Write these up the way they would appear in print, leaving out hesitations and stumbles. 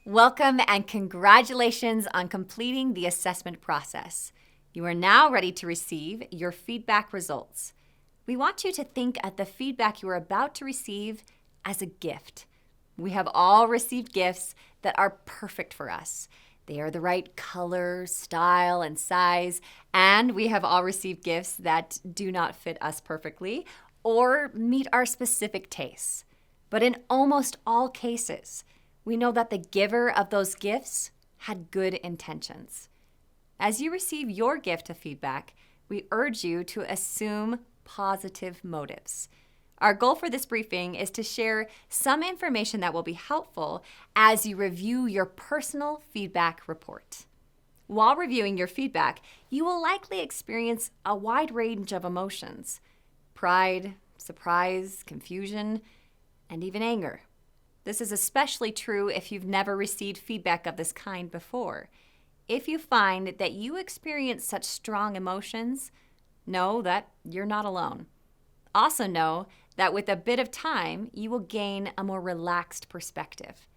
Welcome and congratulations on completing the assessment process. You are now ready to receive your feedback results. We want you to think of the feedback you are about to receive as a gift. We have all received gifts that are perfect for us. They are the right color, style, and size, and we have all received gifts that do not fit us perfectly or meet our specific tastes. But in almost all cases, we know that the giver of those gifts had good intentions. As you receive your gift of feedback, we urge you to assume positive motives. Our goal for this briefing is to share some information that will be helpful as you review your personal feedback report. While reviewing your feedback, you will likely experience a wide range of emotions: pride, surprise, confusion, and even anger. This is especially true if you've never received feedback of this kind before. If you find that you experience such strong emotions, know that you're not alone. Also know that with a bit of time, you will gain a more relaxed perspective.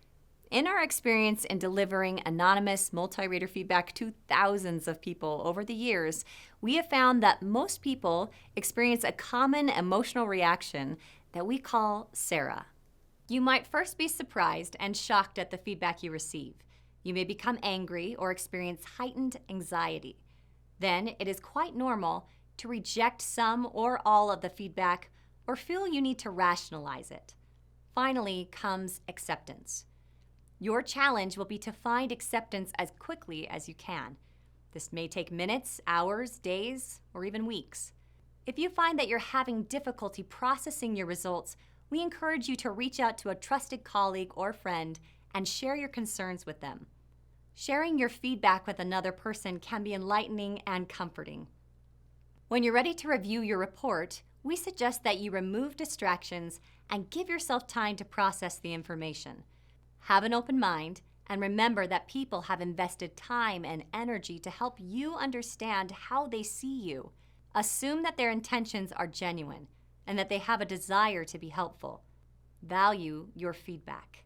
In our experience in delivering anonymous multi-rater feedback to thousands of people over the years, we have found that most people experience a common emotional reaction that we call SARA. You might first be surprised and shocked at the feedback you receive. You may become angry or experience heightened anxiety. Then it is quite normal to reject some or all of the feedback or feel you need to rationalize it. Finally comes acceptance. Your challenge will be to find acceptance as quickly as you can. This may take minutes, hours, days, or even weeks. If you find that you're having difficulty processing your results, we encourage you to reach out to a trusted colleague or friend and share your concerns with them. Sharing your feedback with another person can be enlightening and comforting. When you're ready to review your report, we suggest that you remove distractions and give yourself time to process the information. Have an open mind and remember that people have invested time and energy to help you understand how they see you. Assume that their intentions are genuine and that they have a desire to be helpful. Value your feedback.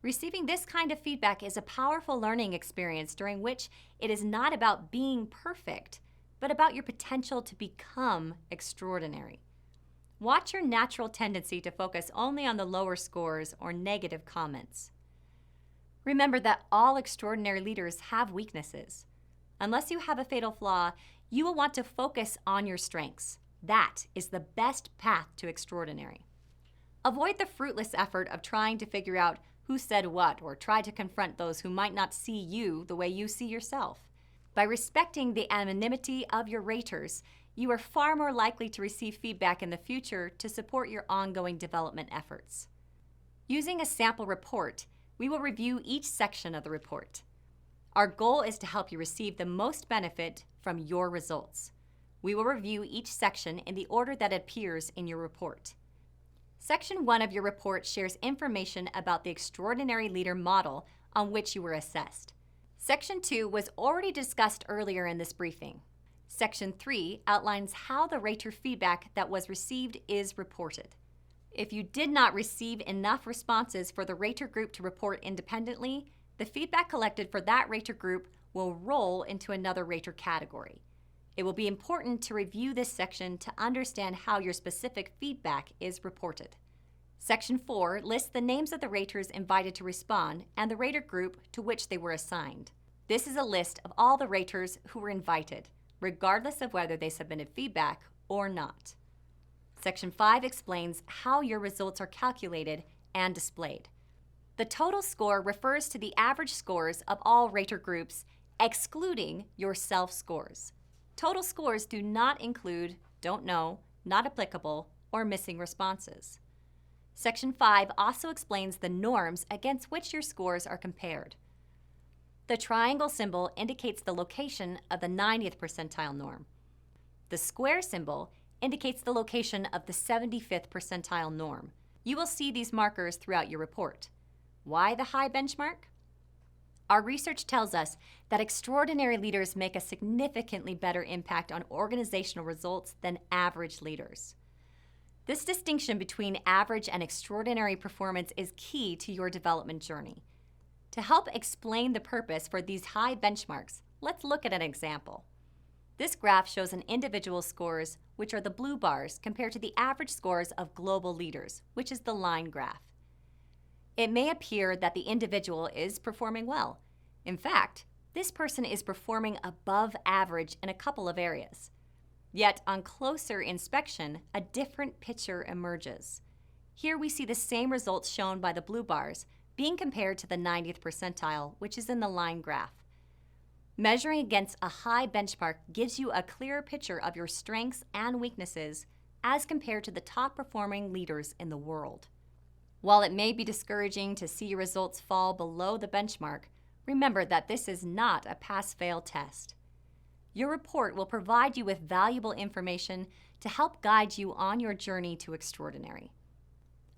Receiving this kind of feedback is a powerful learning experience during which it is not about being perfect, but about your potential to become extraordinary. Watch your natural tendency to focus only on the lower scores or negative comments. Remember that all extraordinary leaders have weaknesses. Unless you have a fatal flaw, you will want to focus on your strengths. That is the best path to extraordinary. Avoid the fruitless effort of trying to figure out who said what or try to confront those who might not see you the way you see yourself. By respecting the anonymity of your raters, you are far more likely to receive feedback in the future to support your ongoing development efforts. Using a sample report, we will review each section of the report. Our goal is to help you receive the most benefit from your results. We will review each section in the order that appears in your report. Section 1 of your report shares information about the extraordinary leader model on which you were assessed. Section 2 was already discussed earlier in this briefing. Section 3 outlines how the rater feedback that was received is reported. If you did not receive enough responses for the rater group to report independently, the feedback collected for that rater group will roll into another rater category. It will be important to review this section to understand how your specific feedback is reported. Section 4 lists the names of the raters invited to respond and the rater group to which they were assigned. This is a list of all the raters who were invited, regardless of whether they submitted feedback or not. Section 5 explains how your results are calculated and displayed. The total score refers to the average scores of all rater groups, excluding your self-scores. Total scores do not include don't know, not applicable, or missing responses. Section 5 also explains the norms against which your scores are compared. The triangle symbol indicates the location of the 90th percentile norm. The square symbol indicates the location of the 75th percentile norm. You will see these markers throughout your report. Why the high benchmark? Our research tells us that extraordinary leaders make a significantly better impact on organizational results than average leaders. This distinction between average and extraordinary performance is key to your development journey. To help explain the purpose for these high benchmarks, let's look at an example. This graph shows an individual's scores, which are the blue bars, compared to the average scores of global leaders, which is the line graph. It may appear that the individual is performing well. In fact, this person is performing above average in a couple of areas. Yet, on closer inspection, a different picture emerges. Here we see the same results shown by the blue bars being compared to the 90th percentile, which is in the line graph. Measuring against a high benchmark gives you a clearer picture of your strengths and weaknesses as compared to the top performing leaders in the world. While it may be discouraging to see your results fall below the benchmark, remember that this is not a pass-fail test. Your report will provide you with valuable information to help guide you on your journey to extraordinary.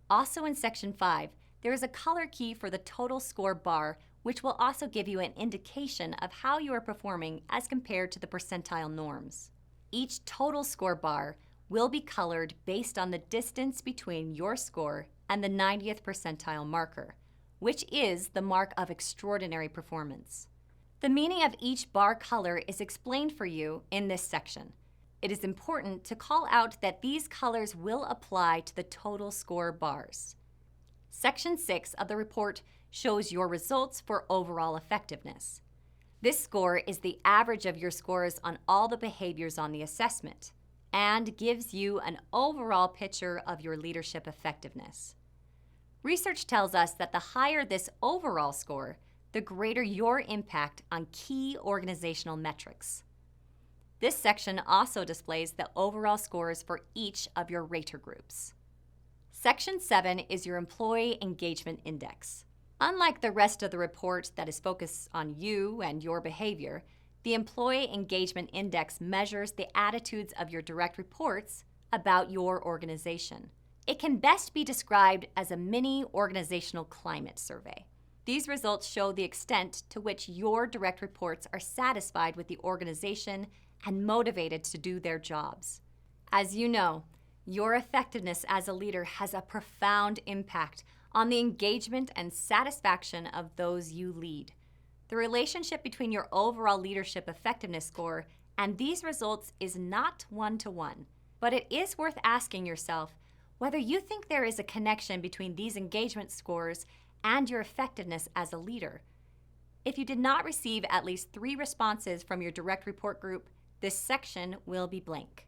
Also in Section 5, there is a color key for the total score bar, which will also give you an indication of how you are performing as compared to the percentile norms. Each total score bar will be colored based on the distance between your score and the 90th percentile marker, which is the mark of extraordinary performance. The meaning of each bar color is explained for you in this section. It is important to call out that these colors will apply to the total score bars. Section 6 of the report shows your results for overall effectiveness. This score is the average of your scores on all the behaviors on the assessment and gives you an overall picture of your leadership effectiveness. Research tells us that the higher this overall score, the greater your impact on key organizational metrics. This section also displays the overall scores for each of your rater groups. Section 7 is your Employee Engagement Index. Unlike the rest of the report that is focused on you and your behavior, the Employee Engagement Index measures the attitudes of your direct reports about your organization. It can best be described as a mini organizational climate survey. These results show the extent to which your direct reports are satisfied with the organization and motivated to do their jobs. As you know, your effectiveness as a leader has a profound impact on the engagement and satisfaction of those you lead. The relationship between your overall leadership effectiveness score and these results is not one-to-one, but it is worth asking yourself whether you think there is a connection between these engagement scores and your effectiveness as a leader. If you did not receive at least 3 responses from your direct report group, this section will be blank.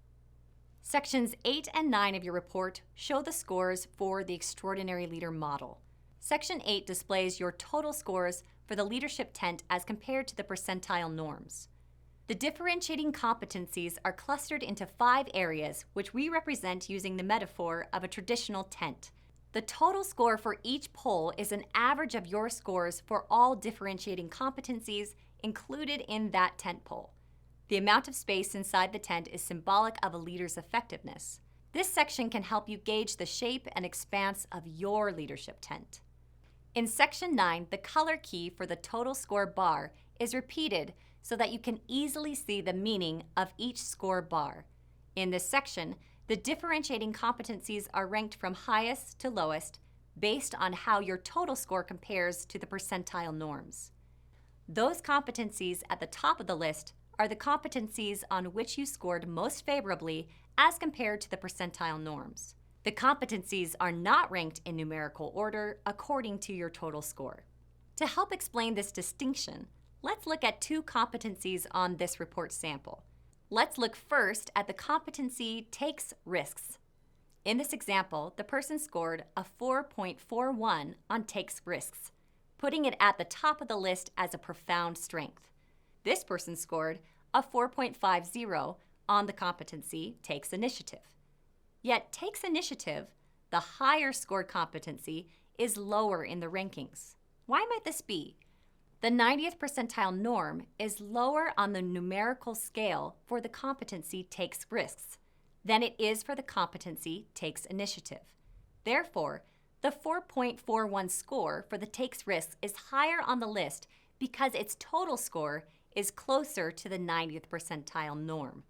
Sections 8 and 9 of your report show the scores for the Extraordinary Leader Model. Section 8 displays your total scores for the leadership tent as compared to the percentile norms. The differentiating competencies are clustered into 5 areas, which we represent using the metaphor of a traditional tent. The total score for each poll is an average of your scores for all differentiating competencies included in that tent poll. The amount of space inside the tent is symbolic of a leader's effectiveness. This section can help you gauge the shape and expanse of your leadership tent. In Section 9, the color key for the total score bar is repeated so that you can easily see the meaning of each score bar. In this section, the differentiating competencies are ranked from highest to lowest based on how your total score compares to the percentile norms. Those competencies at the top of the list are the competencies on which you scored most favorably as compared to the percentile norms. The competencies are not ranked in numerical order according to your total score. To help explain this distinction, let's look at 2 competencies on this report sample. Let's look first at the competency takes risks. In this example, the person scored a 4.41 on takes risks, putting it at the top of the list as a profound strength. This person scored a 4.50 on the competency takes initiative. Yet takes initiative, the higher scored competency, is lower in the rankings. Why might this be? The 90th percentile norm is lower on the numerical scale for the competency takes risks than it is for the competency takes initiative. Therefore, the 4.41 score for the takes risks is higher on the list because its total score is closer to the 90th percentile norm.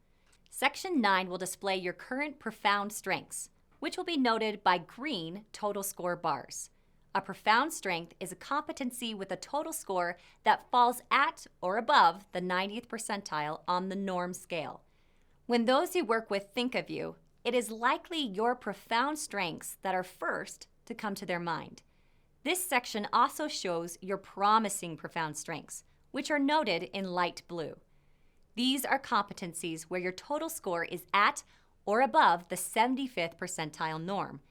Section 9 will display your current profound strengths, which will be noted by green total score bars. A profound strength is a competency with a total score that falls at or above the 90th percentile on the norm scale. When those you work with think of you, it is likely your profound strengths that are first to come to their mind. This section also shows your promising profound strengths, which are noted in light blue. These are competencies where your total score is at or above the 75th percentile norm.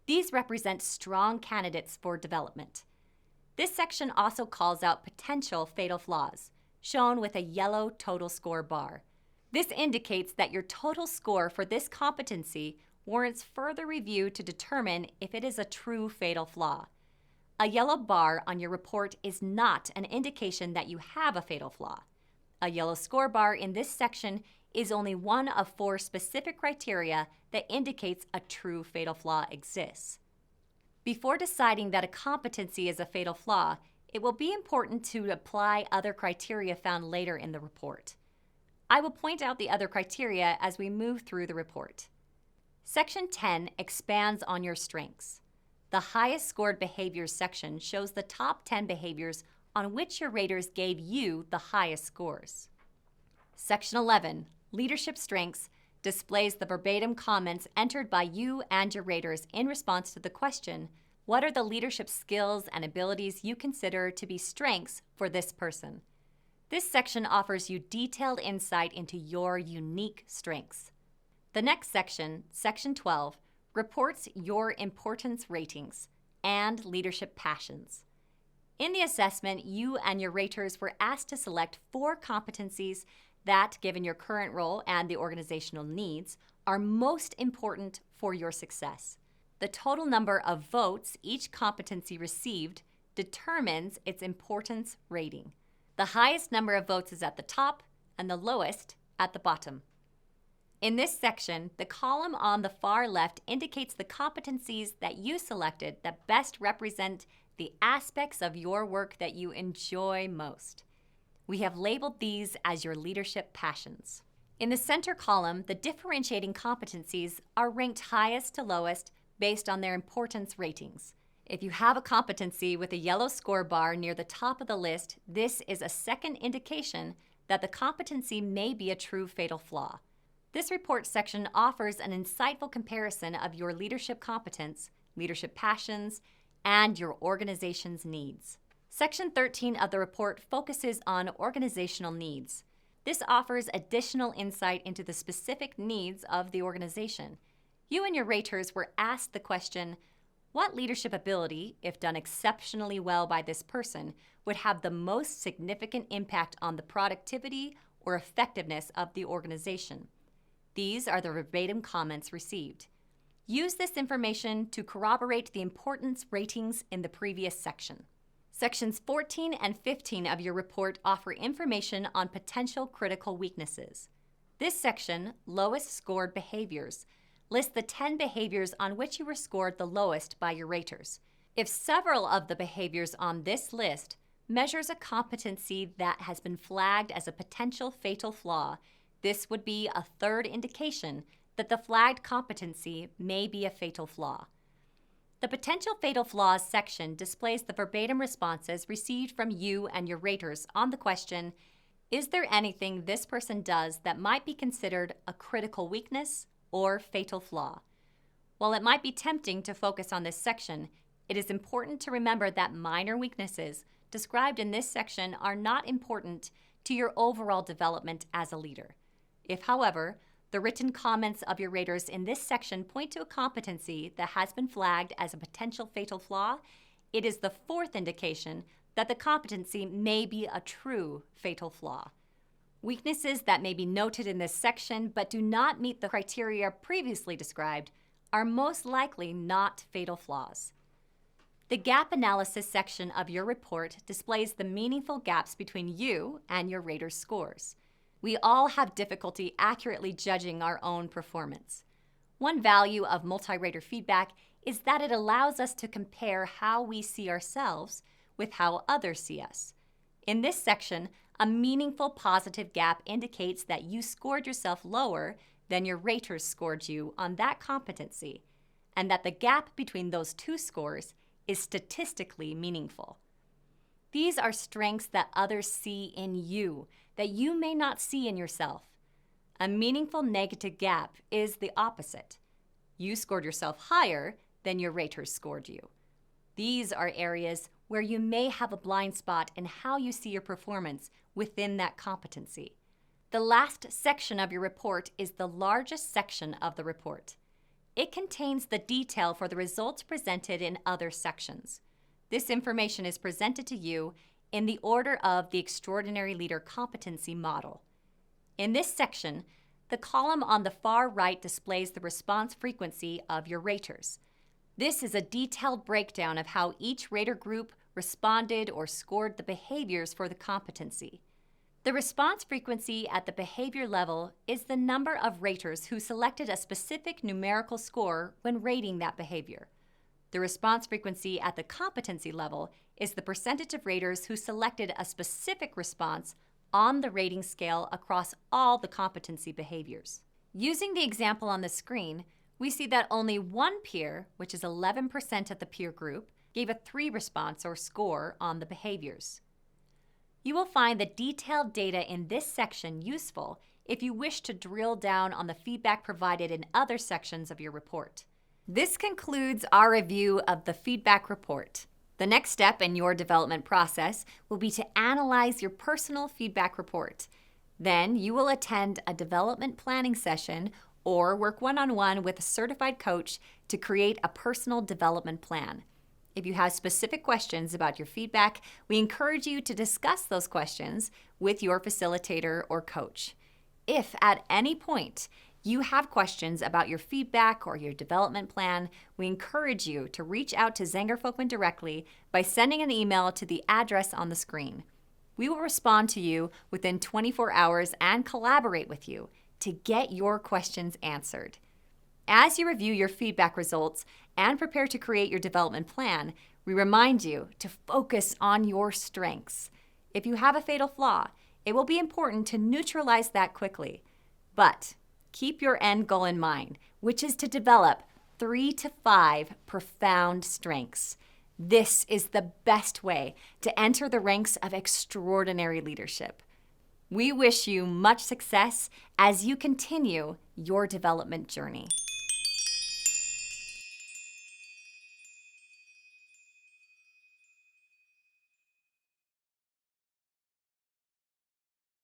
These represent strong candidates for development. This section also calls out potential fatal flaws, shown with a yellow total score bar. This indicates that your total score for this competency warrants further review to determine if it is a true fatal flaw. A yellow bar on your report is not an indication that you have a fatal flaw. A yellow score bar in this section is only one of 4 specific criteria that indicates a true fatal flaw exists. Before deciding that a competency is a fatal flaw, it will be important to apply other criteria found later in the report. I will point out the other criteria as we move through the report. Section 10 expands on your strengths. The highest scored behaviors section shows the top 10 behaviors on which your raters gave you the highest scores. Section 11, Leadership Strengths, displays the verbatim comments entered by you and your raters in response to the question, what are the leadership skills and abilities you consider to be strengths for this person? This section offers you detailed insight into your unique strengths. The next section, Section 12, reports your importance ratings and leadership passions. In the assessment, you and your raters were asked to select 4 competencies that, given your current role and the organizational needs, are most important for your success. The total number of votes each competency received determines its importance rating. The highest number of votes is at the top and the lowest at the bottom. In this section, the column on the far left indicates the competencies that you selected that best represent the aspects of your work that you enjoy most. We have labeled these as your leadership passions. In the center column, the differentiating competencies are ranked highest to lowest based on their importance ratings. If you have a competency with a yellow score bar near the top of the list, this is a second indication that the competency may be a true fatal flaw. This report section offers an insightful comparison of your leadership competence, leadership passions, and your organization's needs. Section 13 of the report focuses on organizational needs. This offers additional insight into the specific needs of the organization. You and your raters were asked the question, what leadership ability, if done exceptionally well by this person, would have the most significant impact on the productivity or effectiveness of the organization? These are the verbatim comments received. Use this information to corroborate the importance ratings in the previous section. Sections 14 and 15 of your report offer information on potential critical weaknesses. This section, Lowest Scored Behaviors, lists the 10 behaviors on which you were scored the lowest by your raters. If several of the behaviors on this list measures a competency that has been flagged as a potential fatal flaw, this would be a third indication that the flagged competency may be a fatal flaw. The potential fatal flaws section displays the verbatim responses received from you and your raters on the question, is there anything this person does that might be considered a critical weakness or fatal flaw? While it might be tempting to focus on this section, it is important to remember that minor weaknesses described in this section are not important to your overall development as a leader. If, however, the written comments of your raters in this section point to a competency that has been flagged as a potential fatal flaw, it is the fourth indication that the competency may be a true fatal flaw. Weaknesses that may be noted in this section but do not meet the criteria previously described are most likely not fatal flaws. The gap analysis section of your report displays the meaningful gaps between you and your raters' scores. We all have difficulty accurately judging our own performance. One value of multi-rater feedback is that it allows us to compare how we see ourselves with how others see us. In this section, a meaningful positive gap indicates that you scored yourself lower than your raters scored you on that competency, and that the gap between those two scores is statistically meaningful. These are strengths that others see in you that you may not see in yourself. A meaningful negative gap is the opposite. You scored yourself higher than your raters scored you. These are areas where you may have a blind spot in how you see your performance within that competency. The last section of your report is the largest section of the report. It contains the detail for the results presented in other sections. This information is presented to you in the order of the Extraordinary Leader Competency Model. In this section, the column on the far right displays the response frequency of your raters. This is a detailed breakdown of how each rater group responded or scored the behaviors for the competency. The response frequency at the behavior level is the number of raters who selected a specific numerical score when rating that behavior. The response frequency at the competency level is the percentage of raters who selected a specific response on the rating scale across all the competency behaviors. Using the example on the screen, we see that only one peer, which is 11% of the peer group, gave a 3 response or score on the behaviors. You will find the detailed data in this section useful if you wish to drill down on the feedback provided in other sections of your report. This concludes our review of the feedback report. The next step in your development process will be to analyze your personal feedback report. Then you will attend a development planning session or work one-on-one with a certified coach to create a personal development plan. If you have specific questions about your feedback, we encourage you to discuss those questions with your facilitator or coach. If at any point you have questions about your feedback or your development plan, we encourage you to reach out to Zenger Folkman directly by sending an email to the address on the screen. We will respond to you within 24 hours and collaborate with you to get your questions answered. As you review your feedback results and prepare to create your development plan, we remind you to focus on your strengths. If you have a fatal flaw, it will be important to neutralize that quickly. But keep your end goal in mind, which is to develop 3 to 5 profound strengths. This is the best way to enter the ranks of extraordinary leadership. We wish you much success as you continue your development journey.